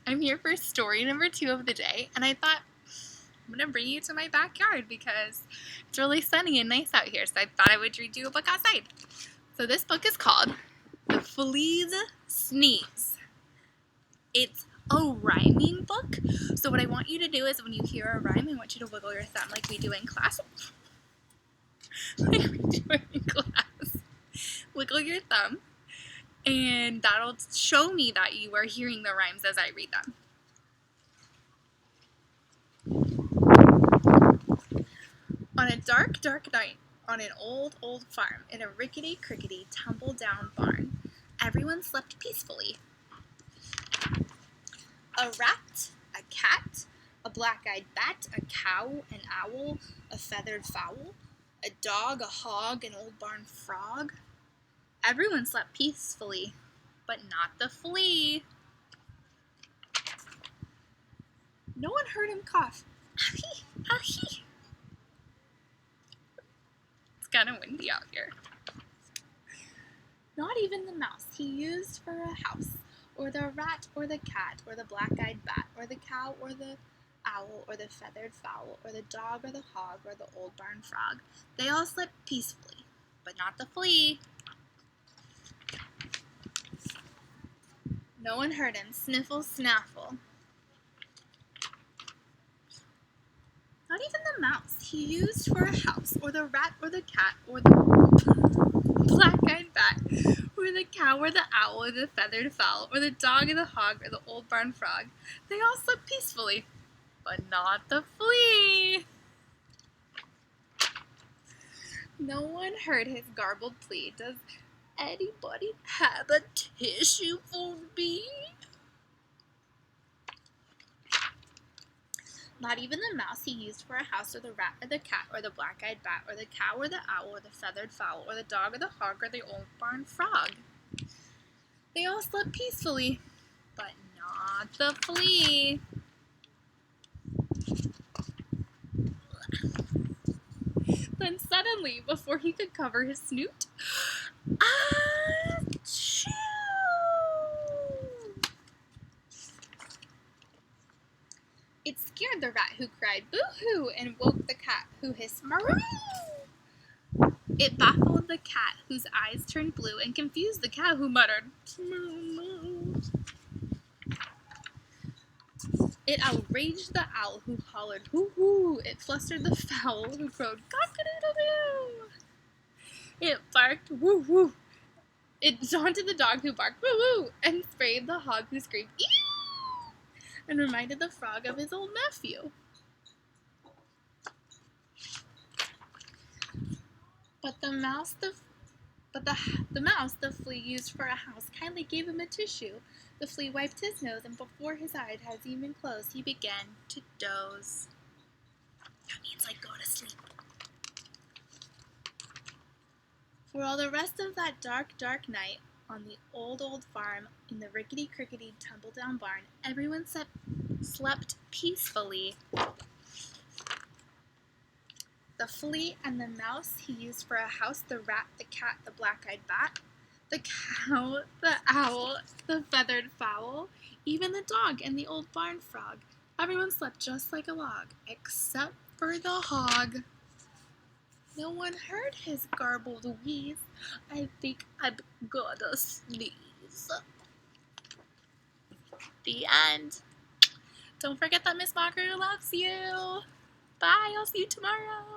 I'm here for story number 2 of the day, and I thought I'm going to bring you to my backyard because it's really sunny and nice out here, so I thought I would read you a book outside. So this book is called The Flea's Sneeze. It's a rhyming book, so what I want you to do is when you hear a rhyme, I want you to wiggle your thumb like we do in class. Wiggle your thumb, and that'll show me that you are hearing the rhymes as I read them. On a dark, dark night, on an old, old farm, in a rickety-crickety, tumble-down barn, everyone slept peacefully. A rat, a cat, a black-eyed bat, a cow, an owl, a feathered fowl, a dog, a hog, an old barn frog. Everyone slept peacefully, but not the flea. No one heard him cough. Ahee, ahee. It's kind of windy out here. Not even the mouse he used for a house, or the rat, or the cat, or the black-eyed bat, or the cow, or the owl, or the feathered fowl, or the dog, or the hog, or the old barn frog. They all slept peacefully, but not the flea. No one heard him sniffle, snaffle. Not even the mouse he used for a house, or the rat, or the cat, or the black-eyed bat, or the cow, or the owl, or the feathered fowl, or the dog, or the hog, or the old barn frog. They all slept peacefully, but not the flea. No one heard his garbled plea. Does anybody have a tissue for me? Not even the mouse he used for a house, or the rat, or the cat, or the black-eyed bat, or the cow, or the owl, or the feathered fowl, or the dog, or the hog, or the old barn frog. They all slept peacefully, but not the flea. Then suddenly, before he could cover his snoot, achoo! It scared the rat, who cried boo-hoo, and woke the cat, who hissed maroo. It baffled the cat, whose eyes turned blue, and confused the cow, who muttered moo-moo. It outraged the owl, who hollered hoo-hoo. It flustered the fowl, who crowed cock-a-doodle-doo. It barked woo-woo. It daunted the dog, who barked woo-woo, and sprayed the hog, who screamed ew, and reminded the frog of his old nephew. But the mouse the flea used for a house kindly gave him a tissue. The flea wiped his nose, and before his eyes had even closed, he began to doze. That means like go to sleep. For all the rest of that dark, dark night, on the old, old farm, in the rickety-crickety, tumble-down barn, everyone slept peacefully. The flea and the mouse he used for a house, the rat, the cat, the black-eyed bat, the cow, the owl, the feathered fowl, even the dog and the old barn frog. Everyone slept just like a log, except for the hog. No one heard his garbled wheeze. I think I'm gonna sneeze. The end. Don't forget that Miss Mocker loves you. Bye, I'll see you tomorrow.